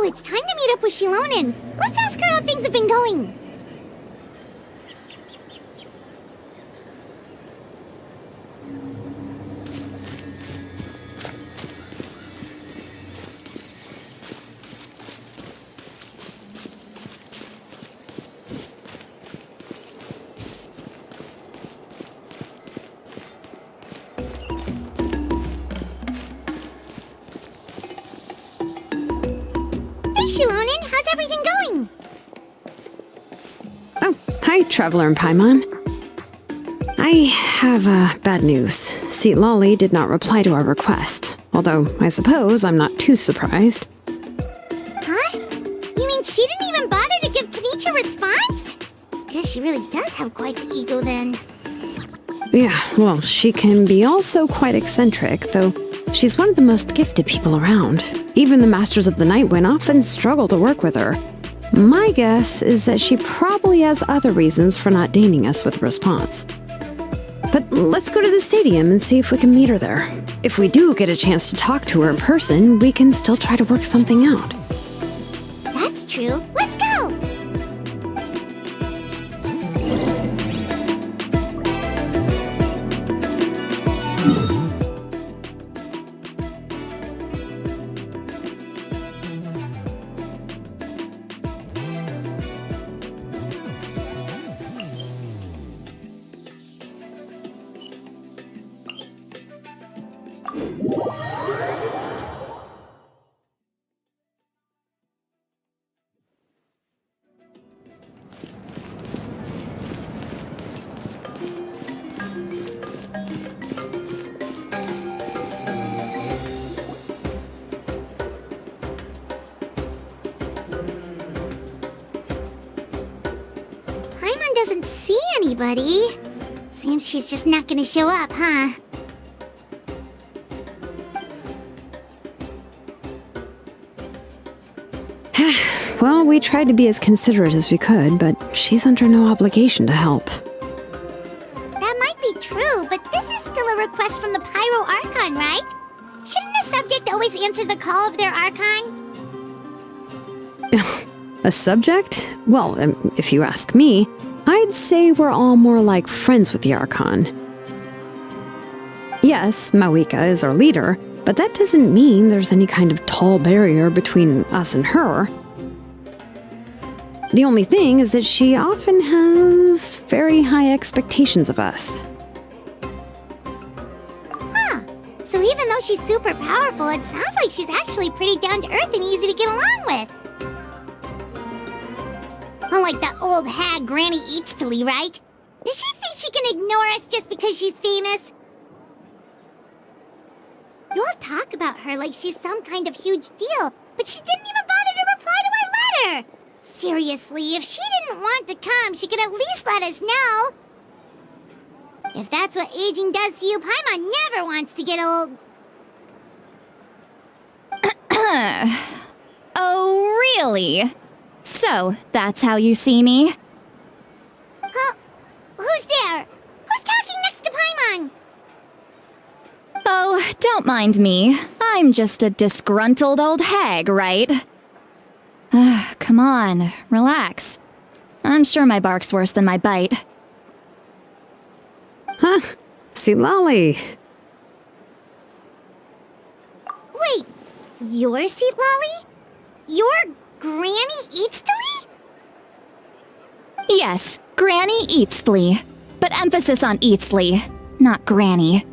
it's time to meet up with Shilonen. Let's ask her how things have been going. Shilonen, how's everything going? Oh, hi, Traveler and Paimon. I have bad news. Lolly did not reply to our request, although I suppose I'm not too surprised. Huh? You mean she didn't even bother to give Kenichi a response? Guess she really does have quite the ego then. Yeah, well, she can be also quite eccentric, though she's one of the most gifted people around. Even the Masters of the Nightwind often struggle to work with her. My guess is that she probably has other reasons for not deigning us with a response. But let's go to the stadium and see if we can meet her there. If we do get a chance to talk to her in person, we can still try to work something out. That's true. Let's go! Doesn't see anybody. Seems she's just not gonna show up, huh? Well, we tried to be as considerate as we could, but she's under no obligation to help. That might be true, but this is still a request from the Pyro Archon, right? Shouldn't the subject always answer the call of their Archon? A subject? Well, if you ask me, I'd say we're all more like friends with the Archon. Yes, Mawika is our leader, but that doesn't mean there's any kind of tall barrier between us and her. The only thing is that she often has very high expectations of us. Huh. So even though she's super powerful, it sounds like she's actually pretty down to earth and easy to get along with. Unlike that old hag Granny Eatstily, right? Does she think she can ignore us just because she's famous? You all talk about her like she's some kind of huge deal, but she didn't even bother to reply to our letter! Seriously, if she didn't want to come, she could at least let us know! If that's what aging does to you, Paimon never wants to get old. Oh, really? So, that's how you see me? Huh? Who's there? Who's talking next to Paimon? Oh, don't mind me. I'm just a disgruntled old hag, right? Come on, relax. I'm sure my bark's worse than my bite. Huh? Lolly. Wait, you're Lolly? You're Granny Eatstily? Yes, Granny Eatstly. But emphasis on Eatstly, not Granny.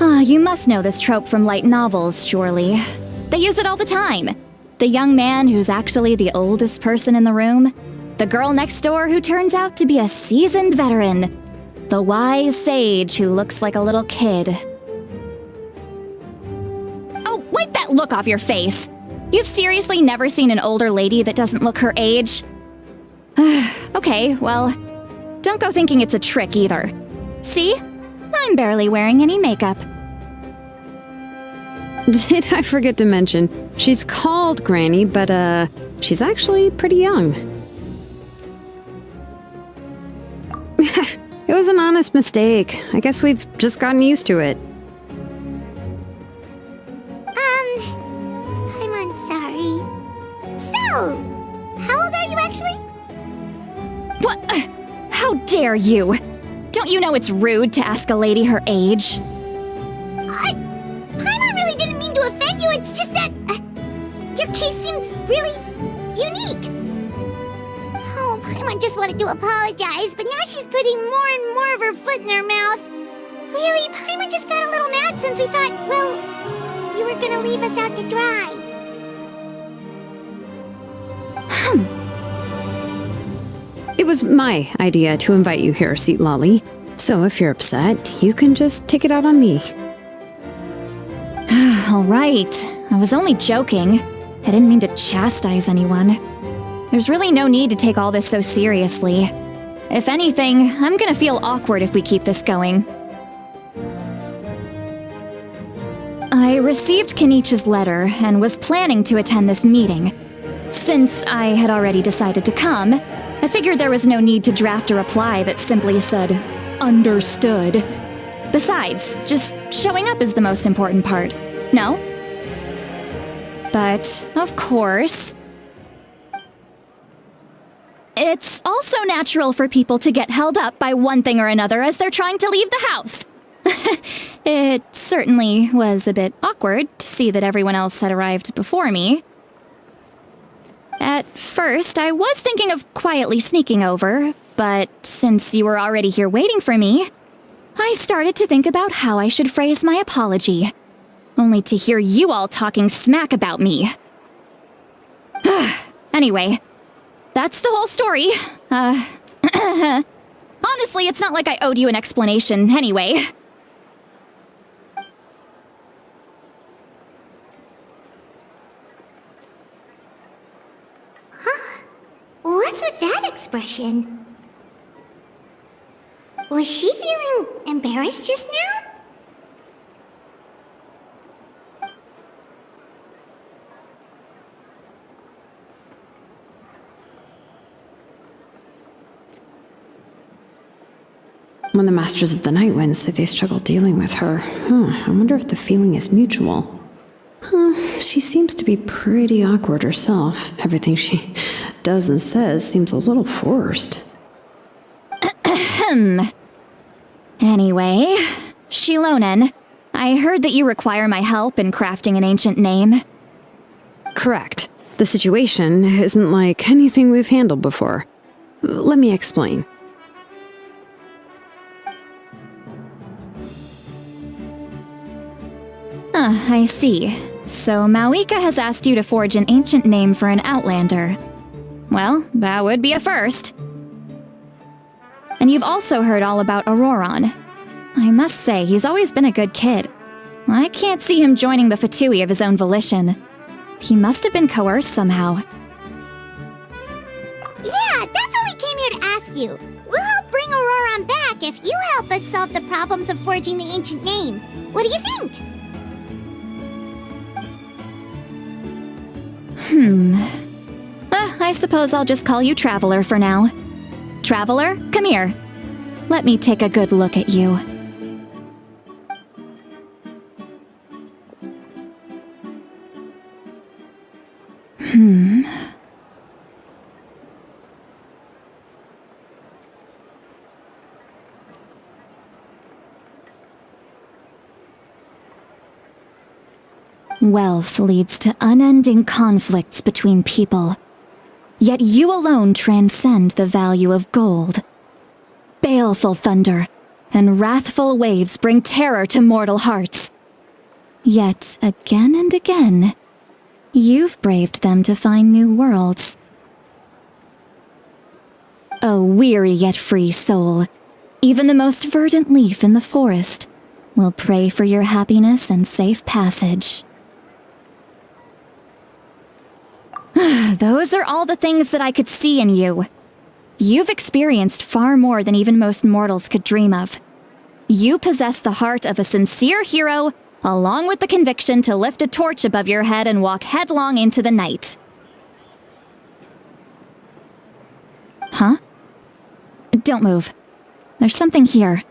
You must know this trope from light novels, surely. They use it all the time. The young man who's actually the oldest person in the room. The girl next door who turns out to be a seasoned veteran. The wise sage who looks like a little kid. Oh, wipe that look off your face! You've seriously never seen an older lady that doesn't look her age? Okay, well, don't go thinking it's a trick either. See? I'm barely wearing any makeup. Did I forget to mention, she's called Granny, but she's actually pretty young. It was an honest mistake. I guess we've just gotten used to it. I'm sorry. So, how old are you actually? What? How dare you? Don't you know it's rude to ask a lady her age? Paimon really didn't mean to offend you, it's just that your case seems really unique. Oh, Paimon just wanted to apologize, but now she's putting more and more of her foot in her mouth. Really, Paimon just got a little mad since we thought, well, you were gonna leave us out to dry. It was my idea to invite you here, Seat Lolly. So if you're upset, you can just take it out on me. All right. I was only joking. I didn't mean to chastise anyone. There's really no need to take all this so seriously. If anything, I'm gonna feel awkward if we keep this going. I received Kenichi's letter and was planning to attend this meeting. Since I had already decided to come, I figured there was no need to draft a reply that simply said, "Understood." Besides, just showing up is the most important part, no? But, of course, it's also natural for people to get held up by one thing or another as they're trying to leave the house. It certainly was a bit awkward to see that everyone else had arrived before me. At first, I was thinking of quietly sneaking over, but since you were already here waiting for me, I started to think about how I should phrase my apology, only to hear you all talking smack about me. Anyway, that's the whole story. Honestly, it's not like I owed you an explanation anyway. What's with that expression? Was she feeling embarrassed just now? When the Masters of the Night Wind say they struggle dealing with her, I wonder if the feeling is mutual. She seems to be pretty awkward herself. Everything she does and says seems a little forced. Anyway, Shilonen, I heard that you require my help in crafting an ancient name. Correct. The situation isn't like anything we've handled before. Let me explain. I see. So Mauika has asked you to forge an ancient name for an outlander. Well, that would be a first. And you've also heard all about Auroron. I must say, he's always been a good kid. I can't see him joining the Fatui of his own volition. He must have been coerced somehow. Yeah, that's what we came here to ask you. We'll help bring Auroron back if you help us solve the problems of forging the ancient name. What do you think? I suppose I'll just call you Traveler for now. Traveler, come here. Let me take a good look at you. Wealth leads to unending conflicts between people. Yet you alone transcend the value of gold. Baleful thunder and wrathful waves bring terror to mortal hearts. Yet again and again, you've braved them to find new worlds. O weary yet free soul, even the most verdant leaf in the forest will pray for your happiness and safe passage. Those are all the things that I could see in you. You've experienced far more than even most mortals could dream of. You possess the heart of a sincere hero, along with the conviction to lift a torch above your head and walk headlong into the night. Huh? Don't move. There's something here.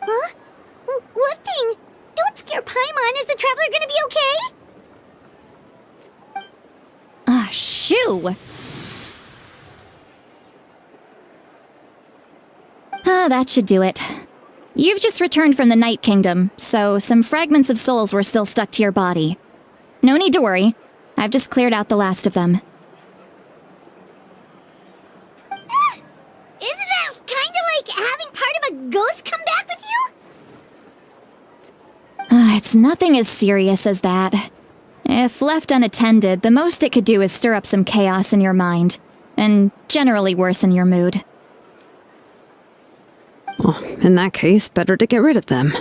Huh? What thing? Don't scare Master Paimon, is the traveler gonna be okay? Shoo! That should do it. You've just returned from the Night Kingdom, so some fragments of souls were still stuck to your body. No need to worry. I've just cleared out the last of them. Isn't that kinda like having part of a ghost come back with you? It's nothing as serious as that. If left unattended, the most it could do is stir up some chaos in your mind, and generally worsen your mood. Well, in that case, better to get rid of them.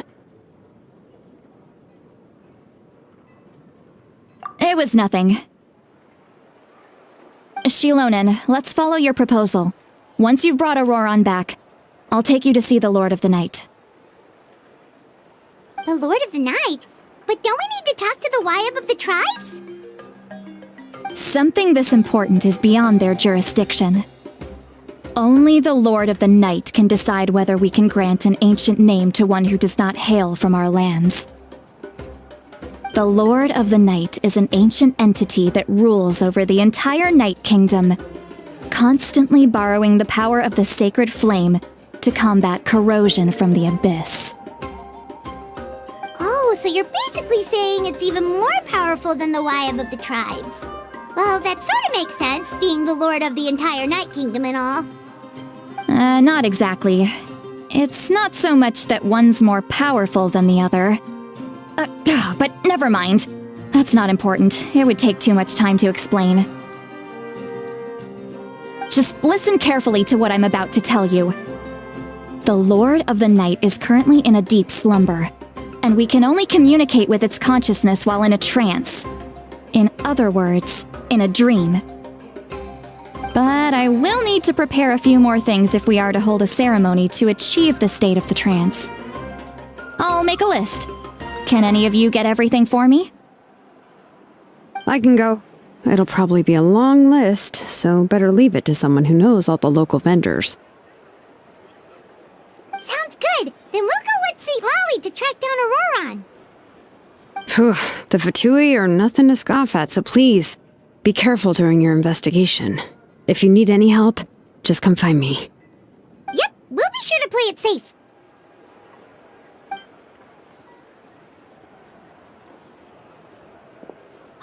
It was nothing. Shilonen, let's follow your proposal. Once you've brought Auroran back, I'll take you to see the Lord of the Night. The Lord of the Night? But don't we need to talk to the Wyab of the tribes? Something this important is beyond their jurisdiction. Only the Lord of the Night can decide whether we can grant an ancient name to one who does not hail from our lands. The Lord of the Night is an ancient entity that rules over the entire Night Kingdom, constantly borrowing the power of the sacred flame to combat corrosion from the abyss. Oh, so you're basically saying it's even more powerful than the Wyab of the tribes. Well, that sort of makes sense, being the lord of the entire Night Kingdom and all. Not exactly. It's not so much that one's more powerful than the other. But never mind. That's not important. It would take too much time to explain. Just listen carefully to what I'm about to tell you. The Lord of the Night is currently in a deep slumber, and we can only communicate with its consciousness while in a trance. In other words, in a dream. But I will need to prepare a few more things if we are to hold a ceremony to achieve the state of the trance. I'll make a list. Can any of you get everything for me? I can go. It'll probably be a long list, so better leave it to someone who knows all the local vendors. Sounds good. Then we'll go with St. Lolly to track down Auroran. Phew, the Fatui are nothing to scoff at, so please, be careful during your investigation. If you need any help, just come find me. Yep, we'll be sure to play it safe.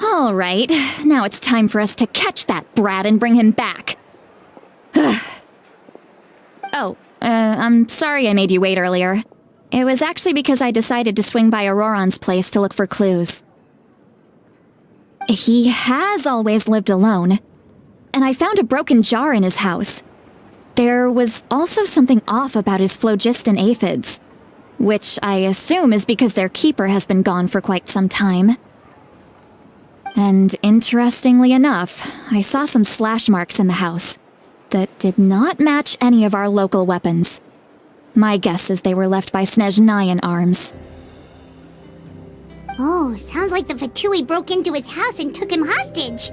All right, now it's time for us to catch that brat and bring him back. I'm sorry I made you wait earlier. It was actually because I decided to swing by Auroran's place to look for clues. He has always lived alone, and I found a broken jar in his house. There was also something off about his phlogiston aphids, which I assume is because their keeper has been gone for quite some time. And interestingly enough, I saw some slash marks in the house that did not match any of our local weapons. My guess is they were left by Snezhnayan arms. Oh, sounds like the Fatui broke into his house and took him hostage.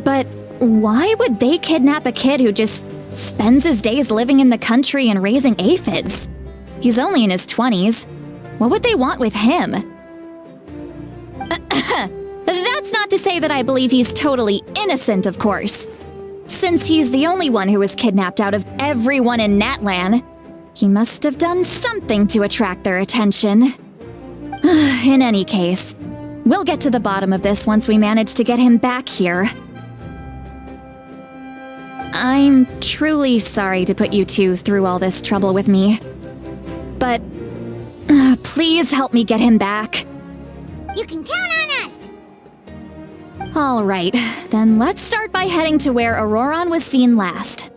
But why would they kidnap a kid who just spends his days living in the country and raising aphids? He's only in his 20s. What would they want with him? That's not to say that I believe he's totally innocent, of course. Since he's the only one who was kidnapped out of everyone in Natlan, he must have done something to attract their attention. In any case, we'll get to the bottom of this once we manage to get him back here. I'm truly sorry to put you two through all this trouble with me. But please help me get him back. You can count on us! All right, then let's start by heading to where Auroran was seen last.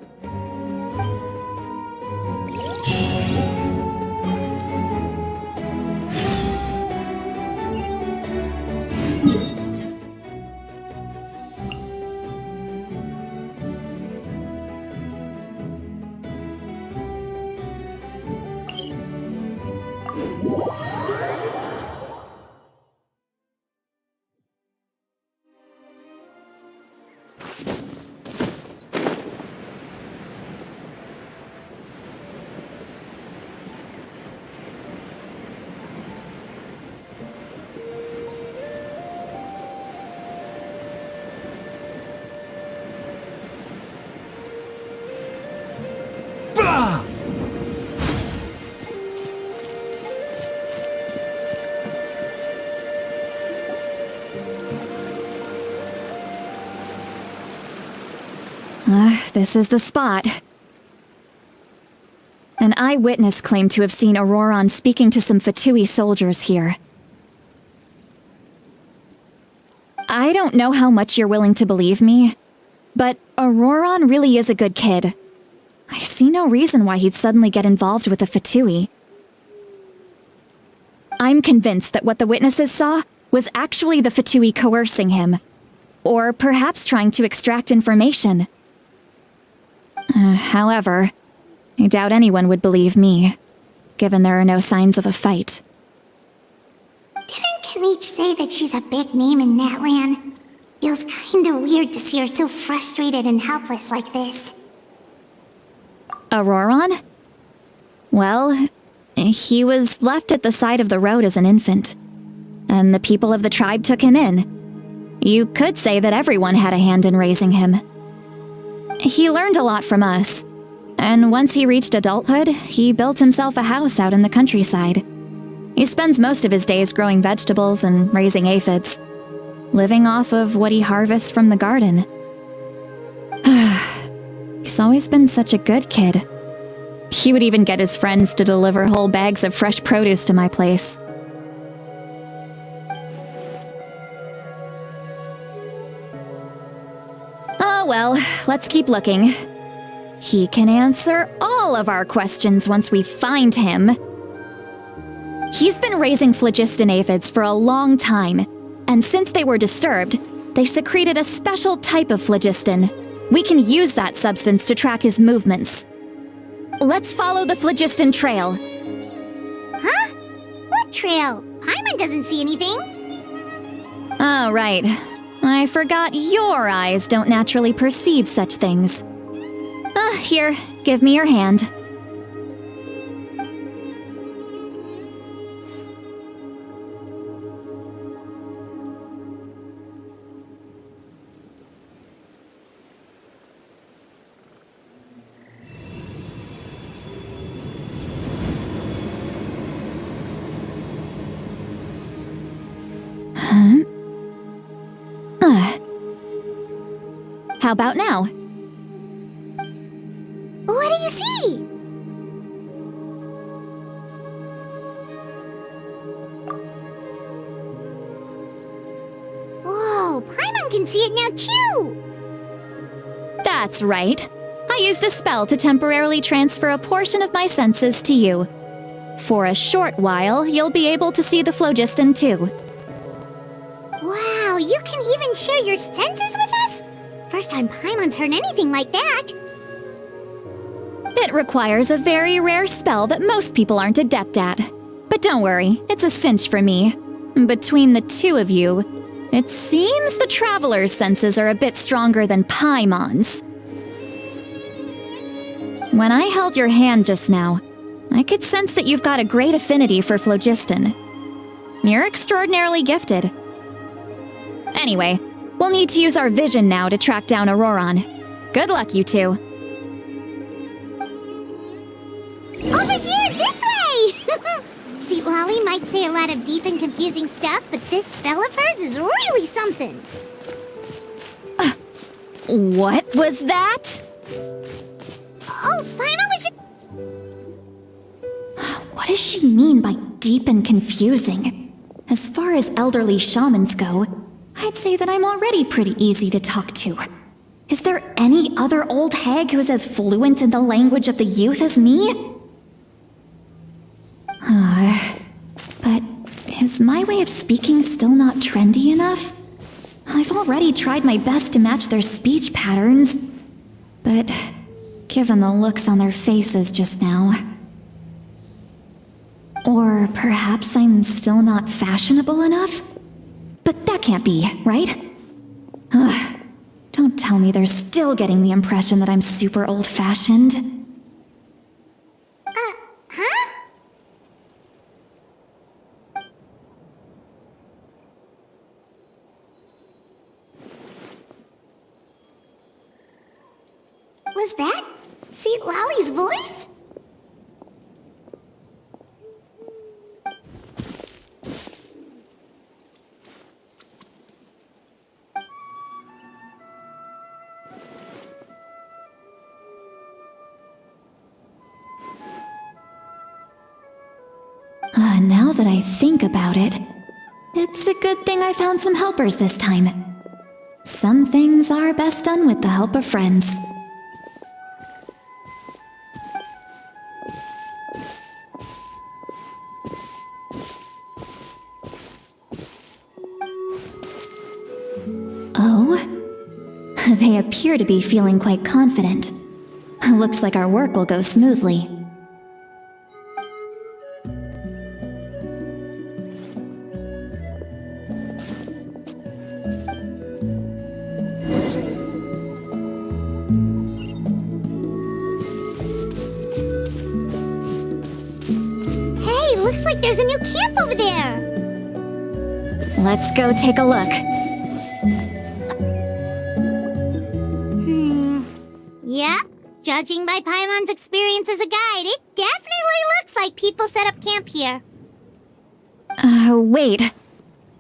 This is the spot. An eyewitness claimed to have seen Auroron speaking to some Fatui soldiers here. I don't know how much you're willing to believe me, but Auroron really is a good kid. I see no reason why he'd suddenly get involved with a Fatui. I'm convinced that what the witnesses saw was actually the Fatui coercing him, or perhaps trying to extract information. However, I doubt anyone would believe me, given there are no signs of a fight. Didn't Kanich say that she's a big name in Natlan? Feels kinda weird to see her so frustrated and helpless like this. Auroron? Well, he was left at the side of the road as an infant, and the people of the tribe took him in. You could say that everyone had a hand in raising him. He learned a lot from us, and once he reached adulthood, he built himself a house out in the countryside. He spends most of his days growing vegetables and raising aphids, living off of what he harvests from the garden. He's always been such a good kid. He would even get his friends to deliver whole bags of fresh produce to my place. Oh well, let's keep looking. He can answer all of our questions once we find him. He's been raising phlogiston aphids for a long time, and since they were disturbed, they secreted a special type of phlogiston. We can use that substance to track his movements. Let's follow the phlogiston trail. Huh? What trail? Paimon doesn't see anything. Oh, right. I forgot your eyes don't naturally perceive such things. Here, give me your hand. How about now? What do you see? Whoa, Paimon can see it now too! That's right. I used a spell to temporarily transfer a portion of my senses to you. For a short while, you'll be able to see the phlogiston too. Wow, you can even share your senses with us? First time Paimon's heard anything like that. It requires a very rare spell that most people aren't adept at. But don't worry, it's a cinch for me. Between the two of you, it seems the Traveler's senses are a bit stronger than Paimon's. When I held your hand just now, I could sense that you've got a great affinity for phlogiston. You're extraordinarily gifted. Anyway, we'll need to use our vision now to track down Auroron. Good luck, you two. Over here, this way! See, Lolly might say a lot of deep and confusing stuff, but this spell of hers is really something. What was that? Oh, Paimon was just... What does she mean by deep and confusing? As far as elderly shamans go, I'd say that I'm already pretty easy to talk to. Is there any other old hag who's as fluent in the language of the youth as me? But is my way of speaking still not trendy enough? I've already tried my best to match their speech patterns, but given the looks on their faces just now... Or perhaps I'm still not fashionable enough? But that can't be, right? Don't tell me they're still getting the impression that I'm super old-fashioned. Huh? Was that Seat Lolly's voice? Now that I think about it, it's a good thing I found some helpers this time. Some things are best done with the help of friends. Oh? They appear to be feeling quite confident. Looks like our work will go smoothly. Hey, looks like there's a new camp over there. Let's go take a look. Yep. Judging by Paimon's experience as a guide, it definitely looks like people set up camp here. Wait.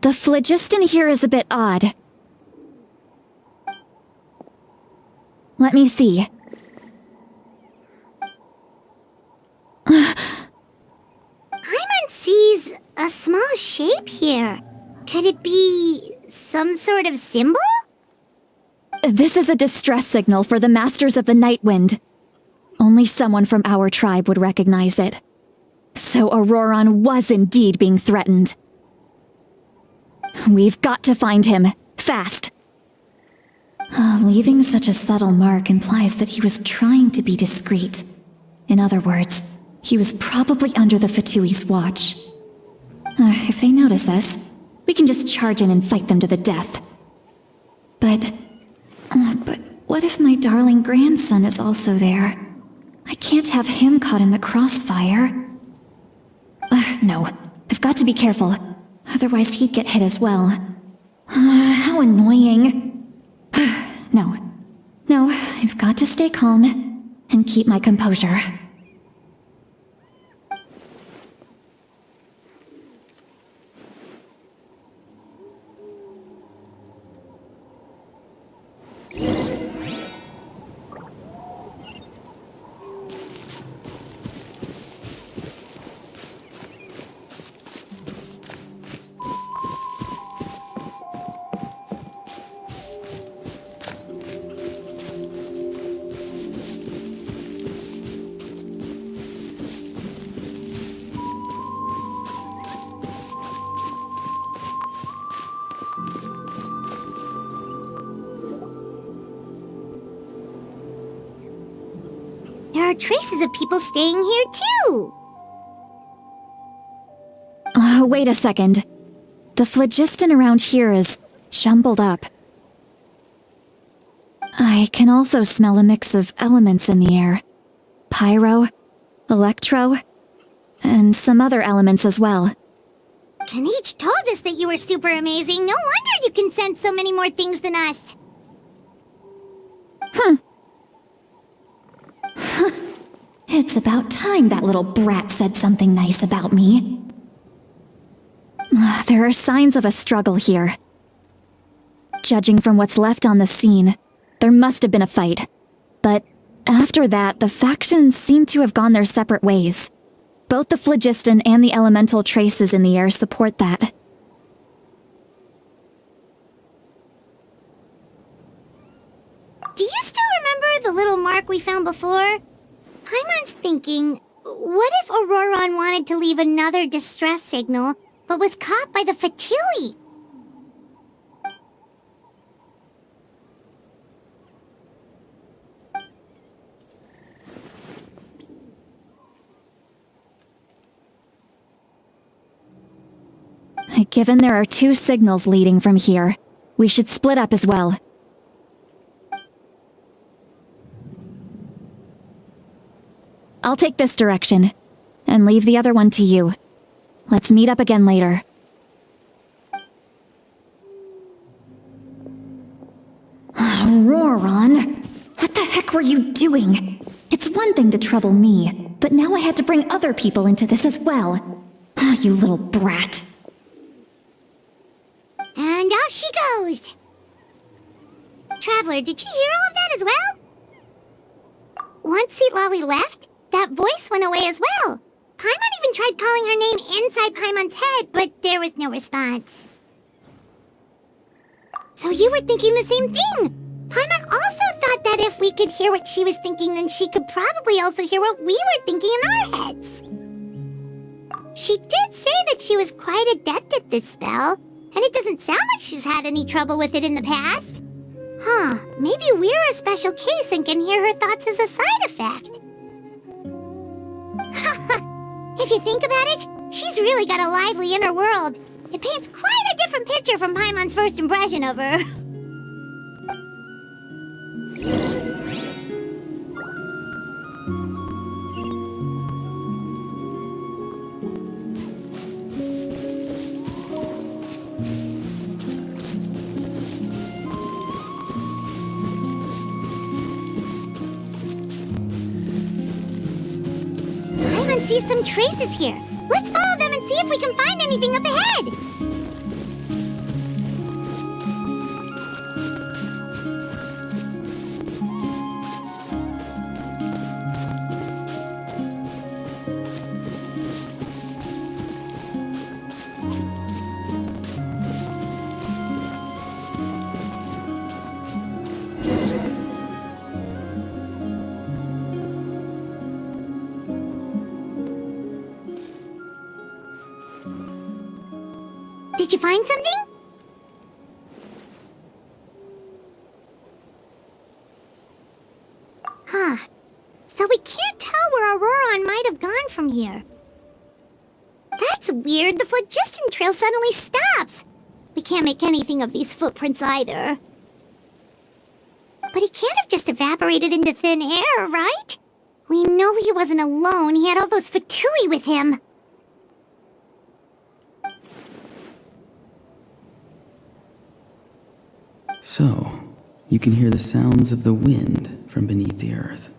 The phlogiston here is a bit odd. Let me see. Paimon sees a small shape here. Could it be some sort of symbol? This is a distress signal for the Masters of the Night Wind. Only someone from our tribe would recognize it. So Auroron was indeed being threatened. We've got to find him. Fast. Leaving such a subtle mark implies that he was trying to be discreet. In other words, he was probably under the Fatui's watch. If they notice us, we can just charge in and fight them to the death. But what if my darling grandson is also there? I can't have him caught in the crossfire. No, I've got to be careful. Otherwise he'd get hit as well. How annoying. No, I've got to stay calm and keep my composure. There are traces of people staying here too. Wait a second. The phlogiston around here is jumbled up. I can also smell a mix of elements in the air. Pyro, electro, and some other elements as well. Kanich told us that you were super amazing. No wonder you can sense so many more things than us. It's about time that little brat said something nice about me. There are signs of a struggle here. Judging from what's left on the scene, there must have been a fight. But after that, the factions seem to have gone their separate ways. Both the phlogiston and the elemental traces in the air support that. Do you still remember the little mark we found before? Paimon's thinking, what if Auroron wanted to leave another distress signal, but was caught by the Fatui? Given there are two signals leading from here, we should split up as well. I'll take this direction, and leave the other one to you. Let's meet up again later. Auroron! What the heck were you doing? It's one thing to trouble me, but now I had to bring other people into this as well. You little brat. And off she goes! Traveler, did you hear all of that as well? Once Seat Lolly left, that voice went away as well. Paimon even tried calling her name inside Paimon's head, but there was no response. So you were thinking the same thing! Paimon also thought that if we could hear what she was thinking, then she could probably also hear what we were thinking in our heads. She did say that she was quite adept at this spell, and it doesn't sound like she's had any trouble with it in the past. Huh, maybe we're a special case and can hear her thoughts as a side effect. If you think about it, she's really got a lively inner world. It paints quite a different picture from Paimon's first impression of her. Paimon sees some traces here. Let's follow them and see if we can find anything up ahead. Did you find something? Huh. So we can't tell where Auroron might have gone from here. That's weird. The phlogiston trail suddenly stops. We can't make anything of these footprints either. But he can't have just evaporated into thin air, right? We know he wasn't alone. He had all those Fatui with him. So, you can hear the sounds of the wind from beneath the earth.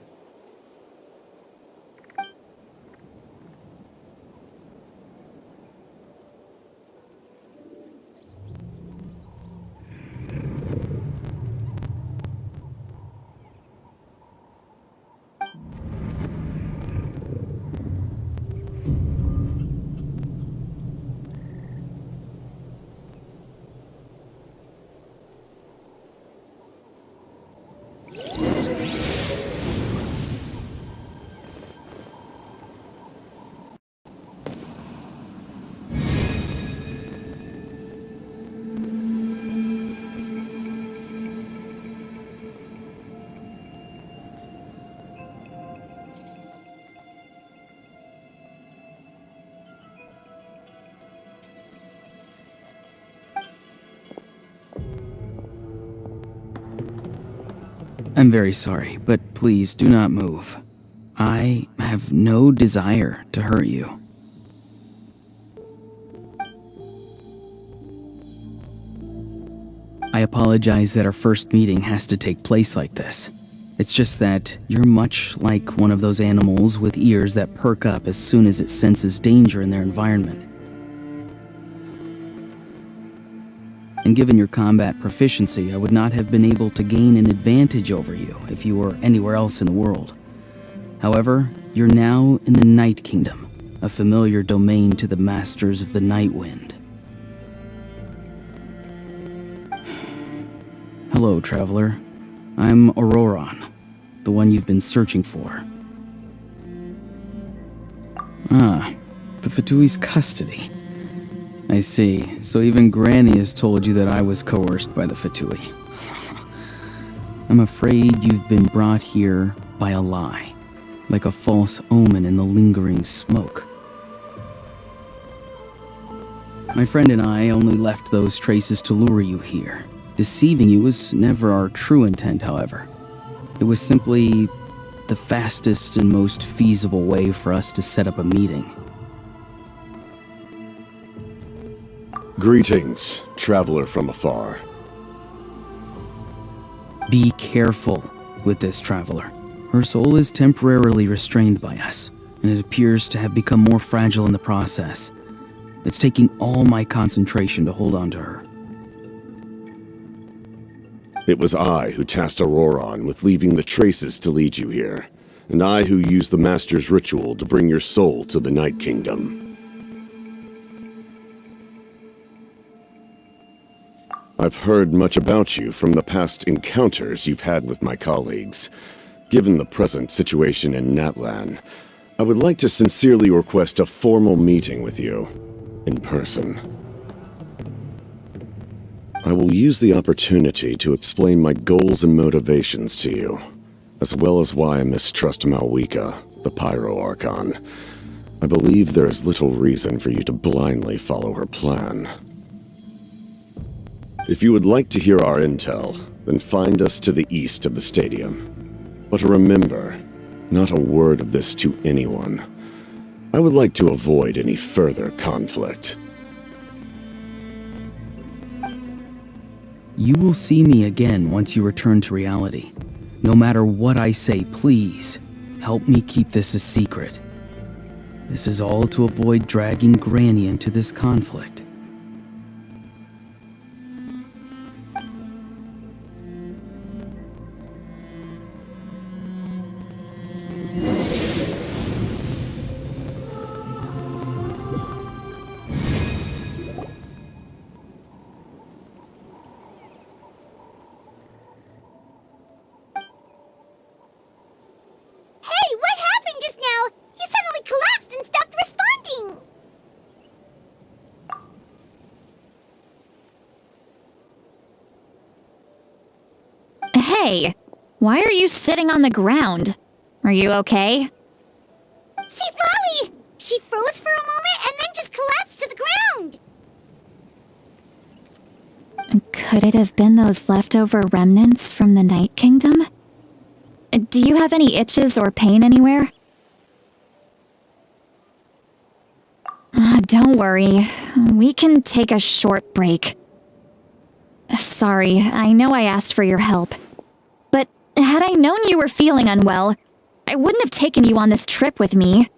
I'm very sorry, but please do not move. I have no desire to hurt you. I apologize that our first meeting has to take place like this. It's just that you're much like one of those animals with ears that perk up as soon as it senses danger in their environment. And given your combat proficiency, I would not have been able to gain an advantage over you if you were anywhere else in the world. However, you're now in the Night Kingdom, a familiar domain to the Masters of the Night Wind. Hello, traveler. I'm Auroron, the one you've been searching for. Ah, the Fatui's custody. I see. So even Granny has told you that I was coerced by the Fatui. I'm afraid you've been brought here by a lie, like a false omen in the lingering smoke. My friend and I only left those traces to lure you here. Deceiving you was never our true intent, however. It was simply the fastest and most feasible way for us to set up a meeting. Greetings, traveler from afar. Be careful with this traveler. Her soul is temporarily restrained by us, and it appears to have become more fragile in the process. It's taking all my concentration to hold on to her. It was I who tasked Auroron with leaving the traces to lead you here. and I who use the Master's ritual to bring your soul to the Night Kingdom. I've heard much about you from the past encounters you've had with my colleagues. Given the present situation in Natlan, I would like to sincerely request a formal meeting with you, in person. I will use the opportunity to explain my goals and motivations to you, as well as why I mistrust Malwika, the Pyro Archon. I believe there is little reason for you to blindly follow her plan. If you would like to hear our intel, then find us to the east of the stadium. But remember, not a word of this to anyone. I would like to avoid any further conflict. You will see me again once you return to reality. No matter what I say, please, help me keep this a secret. This is all to avoid dragging Granny into this conflict. Hey, what happened just now? You suddenly collapsed and stopped responding. Hey, why are you sitting on the ground? Are you okay? See, Lolly! She froze for a moment and then just collapsed to the ground. Could it have been those leftover remnants from the Night Kingdom? Do you have any itches or pain anywhere? Don't worry. We can take a short break. Sorry, I know I asked for your help. But had I known you were feeling unwell, I wouldn't have taken you on this trip with me.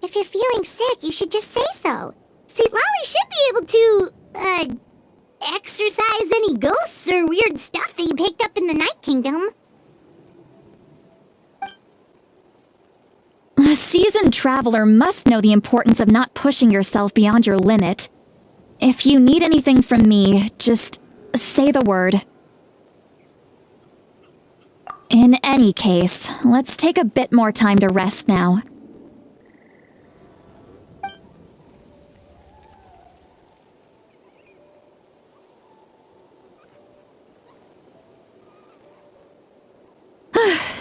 If you're feeling sick, you should just say so. See, Lolly should be able to, exorcise any ghosts or weird stuff that you picked up in the Night Kingdom. A seasoned traveler must know the importance of not pushing yourself beyond your limit. If you need anything from me, just say the word. In any case, let's take a bit more time to rest now.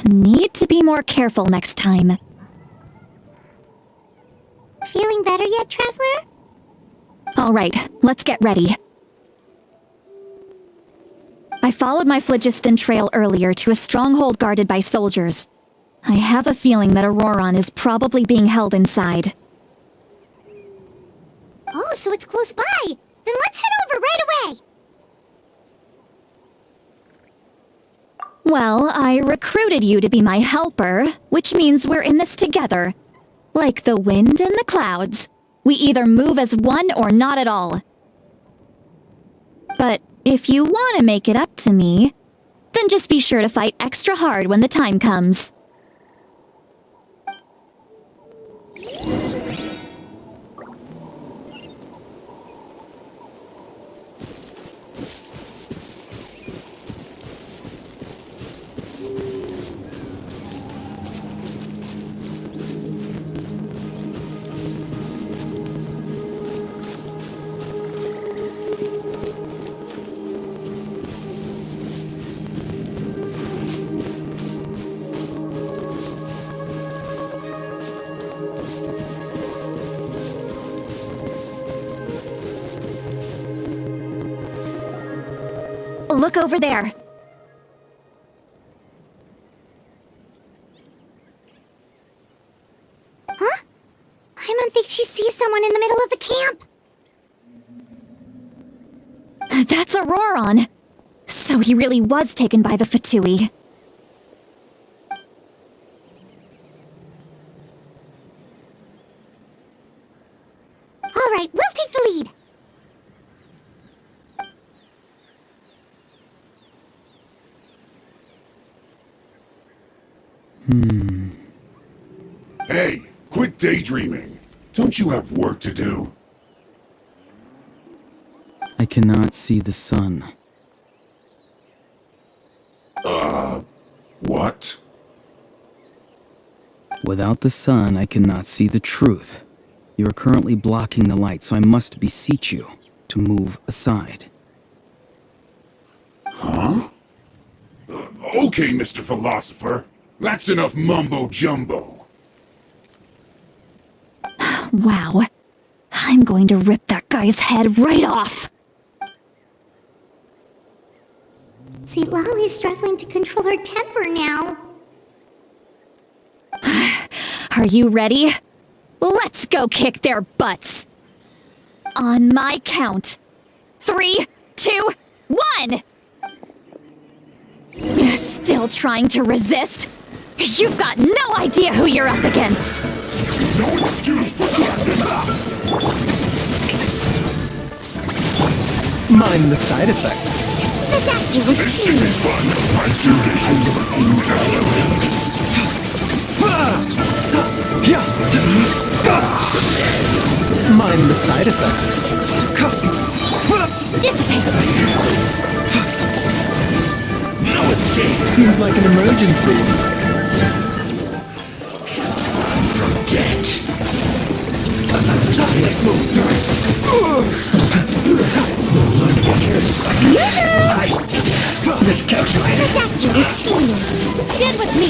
Need to be more careful next time. Feeling better yet, Traveler? All right, let's get ready. I followed my phlogiston trail earlier to a stronghold guarded by soldiers. I have a feeling that Auroron is probably being held inside. Oh, so it's close by. Then let's head over right away. Well, I recruited you to be my helper, which means we're in this together. Like the wind and the clouds. We either move as one or not at all. But if you want to make it up to me, then just be sure to fight extra hard when the time comes. Look over there. Huh? I don't think she sees someone in the middle of the camp. That's Auroron. So So he really was taken by the Fatui. All right, we'll take the lead. Hey, quit daydreaming. Don't you have work to do? I cannot see the sun. What? Without the sun, I cannot see the truth. You are currently blocking the light, so I must beseech you to move aside. Okay, Mr. Philosopher. That's enough mumbo-jumbo. Wow. I'm going to rip that guy's head right off. See, Lolly's struggling to control her temper now. Are you ready? Let's go kick their butts. On my count. 3, 2, 1! Still trying to resist? You've got no idea who you're up against. No excuse for Mind the side effects. The doctor was This should be fun. My duty. Mind the side effects. No escape Seems like an emergency. from dead. Miscalculated. The doctor was seeing. Stand with me.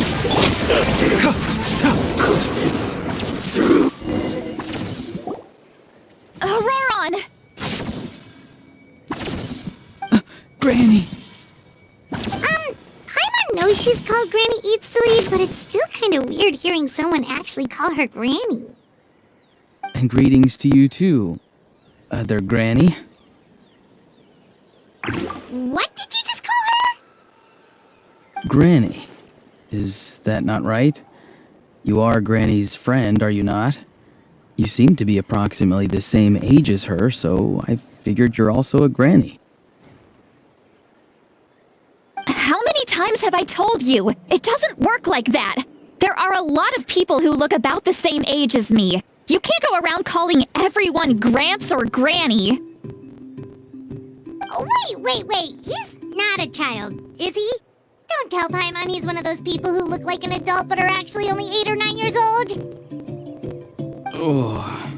Auroron! Granny! Paimon knows she's called Granny Eats to Lead, but it's still kind of weird hearing someone actually call her Granny. And greetings to you too, other Granny. What did you just call her? Granny. Is that not right? You are Granny's friend, are you not? You seem to be approximately the same age as her, so I figured you're also a Granny. How many times have I told you? It doesn't work like that. There are a lot of people who look about the same age as me. You can't go around calling everyone Gramps or Granny. Oh, wait. He's not a child, is he? Don't tell Paimon he's one of those people who look like an adult but are actually only 8 or 9 years old. Oh,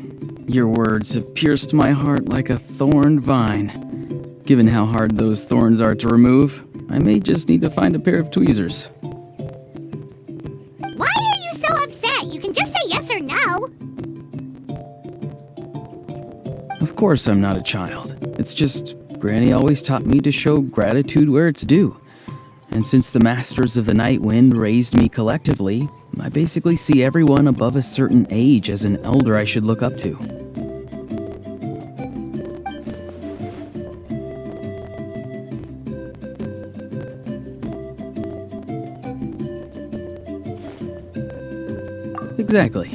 your words have pierced my heart like a thorn vine. Given how hard those thorns are to remove, I may just need to find a pair of tweezers. Why are you so upset? You can just say yes or no. Of course I'm not a child. It's just Granny always taught me to show gratitude where it's due. And since the Masters of the Night Wind raised me collectively, I basically see everyone above a certain age as an elder I should look up to. Exactly.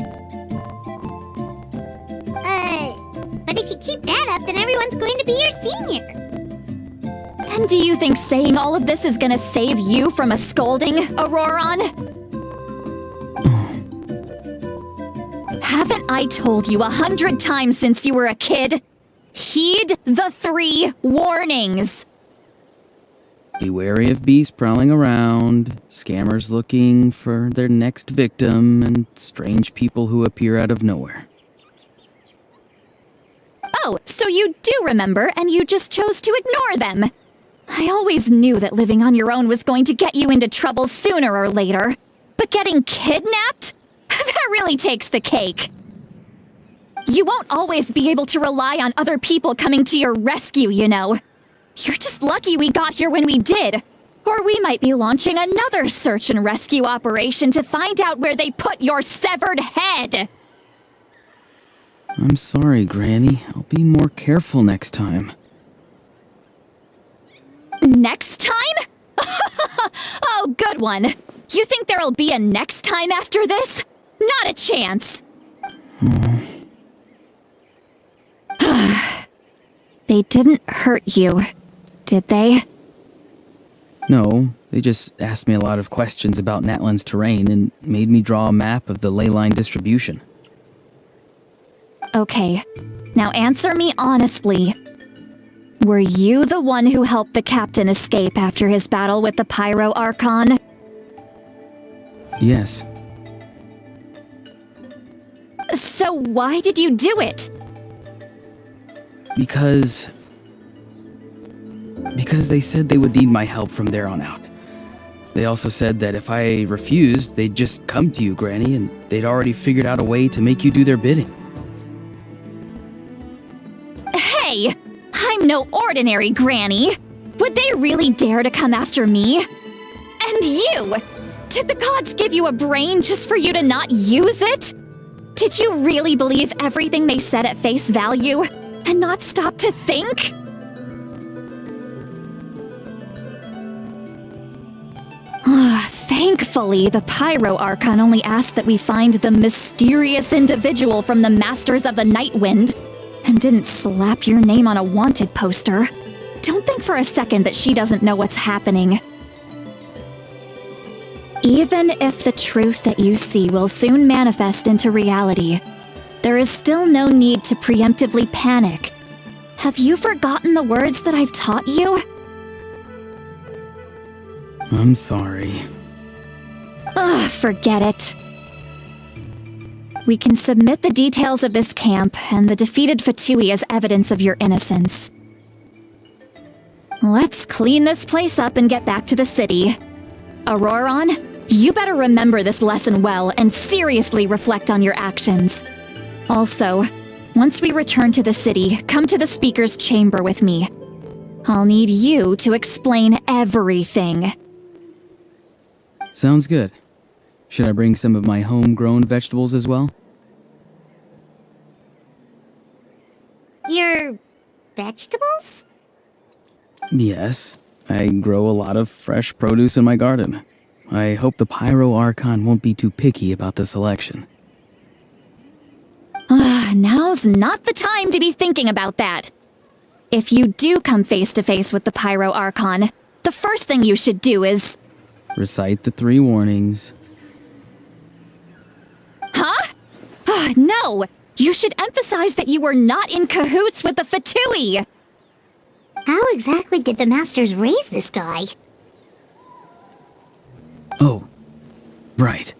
But if you keep that up, then everyone's going to be your senior. And do you think saying all of this is gonna save you from a scolding, Auroron? Haven't I told you 100 times since you were a kid? Heed the 3 warnings. Be wary of beasts prowling around, scammers looking for their next victim, and strange people who appear out of nowhere. Oh, so you do remember, and you just chose to ignore them. I always knew that living on your own was going to get you into trouble sooner or later. But getting kidnapped? That really takes the cake. You won't always be able to rely on other people coming to your rescue, you know. You're just lucky we got here when we did. Or we might be launching another search and rescue operation to find out where they put your severed head. I'm sorry, Granny. I'll be more careful next time. Next time? good one. You think there'll be a next time after this? Not a chance. They didn't hurt you, did they? No, they just asked me a lot of questions about Natlan's terrain and made me draw a map of the ley line distribution. Okay, now answer me honestly. Were you the one who helped the captain escape after his battle with the Pyro Archon? Yes. So why did you do it? Because they said they would need my help from there on out. They also said that if I refused, they'd just come to you, Granny, and they'd already figured out a way to make you do their bidding. Hey! I'm no ordinary Granny! Would they really dare to come after me? And you! Did the gods give you a brain just for you to not use it? Did you really believe everything they said at face value, and not stop to think? Thankfully, the Pyro Archon only asked that we find the mysterious individual from the Masters of the Night Wind, and didn't slap your name on a wanted poster. Don't think for a second that she doesn't know what's happening. Even if the truth that you see will soon manifest into reality, there is still no need to preemptively panic. Have you forgotten the words that I've taught you? I'm sorry. Ugh, forget it. We can submit the details of this camp and the defeated Fatui as evidence of your innocence. Let's clean this place up and get back to the city. Auroron, you better remember this lesson well and seriously reflect on your actions. Also, once we return to the city, come to the speaker's chamber with me. I'll need you to explain everything. Sounds good. Should I bring some of my homegrown vegetables as well? Your vegetables? Yes. I grow a lot of fresh produce in my garden. I hope the Pyro Archon won't be too picky about the selection. Now's not the time to be thinking about that. If you do come face to face with the Pyro Archon, the first thing you should do is... Recite the 3 warnings. Huh? No! You should emphasize that you were not in cahoots with the Fatui! How exactly did the Masters raise this guy? Oh, right.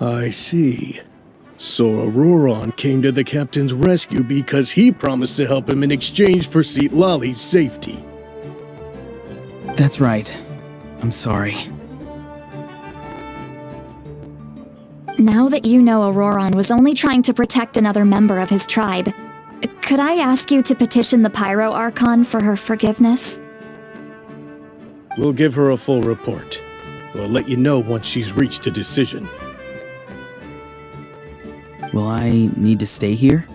I see. So Auroron came to the captain's rescue because he promised to help him in exchange for Citlali's safety. That's right. I'm sorry. Now that you know Auroron was only trying to protect another member of his tribe, could I ask you to petition the Pyro Archon for her forgiveness? We'll give her a full report. We'll let you know once she's reached a decision. Will I need to stay here?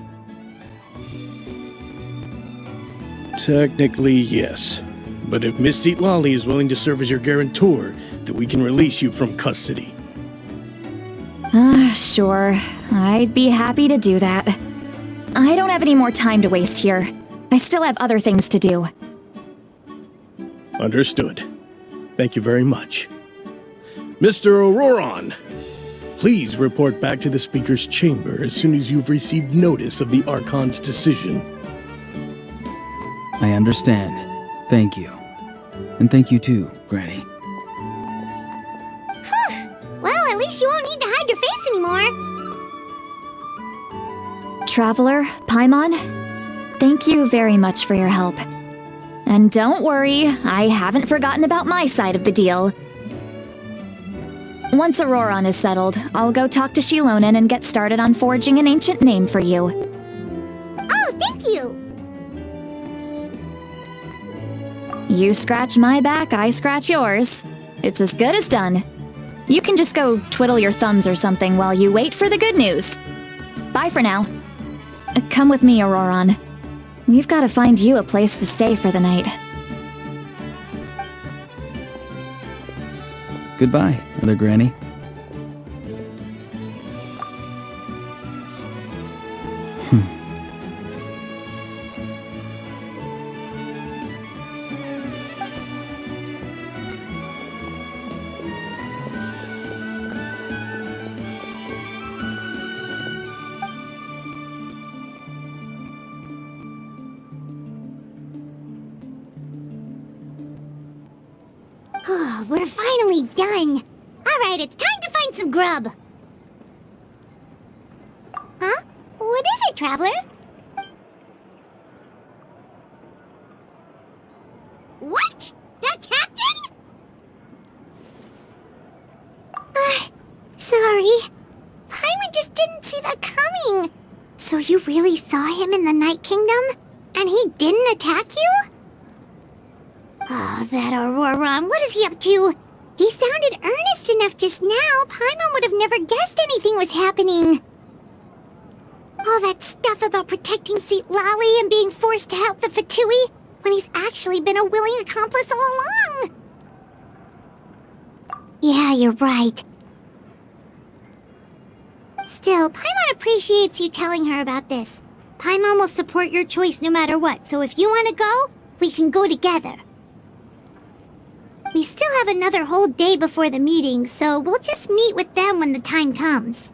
Technically, yes. But if Miss Citlali is willing to serve as your guarantor, then we can release you from custody. Sure. I'd be happy to do that. I don't have any more time to waste here. I still have other things to do. Understood. Thank you very much. Mr. Auroron, please report back to the Speaker's chamber as soon as you've received notice of the Archon's decision. I understand. Thank you. And thank you too, Granny. Well, at least you won't need to hide your face anymore. Traveler, Paimon, thank you very much for your help. And don't worry, I haven't forgotten about my side of the deal. Once Auroron is settled, I'll go talk to Shilonen and get started on forging an ancient name for you. Oh, thank you! You scratch my back, I scratch yours. It's as good as done. You can just go twiddle your thumbs or something while you wait for the good news. Bye for now. Come with me, Auroron. We've got to find you a place to stay for the night. Goodbye, Mother Granny. We're finally done. Alright, it's time to find some grub. Huh? What is it, Traveler? What? The captain? Sorry. Paimon just didn't see that coming. So you really saw him in the Night Kingdom? And he didn't attack you? Oh, that Auroron, what is he up to? He sounded earnest enough just now. Paimon would have never guessed anything was happening. All that stuff about protecting Seat Lally and being forced to help the Fatui, when he's actually been a willing accomplice all along. Yeah, you're right. Still, Paimon appreciates you telling her about this. Paimon will support your choice no matter what, so if you want to go, we can go together. We still have another whole day before the meeting, so we'll just meet with them when the time comes.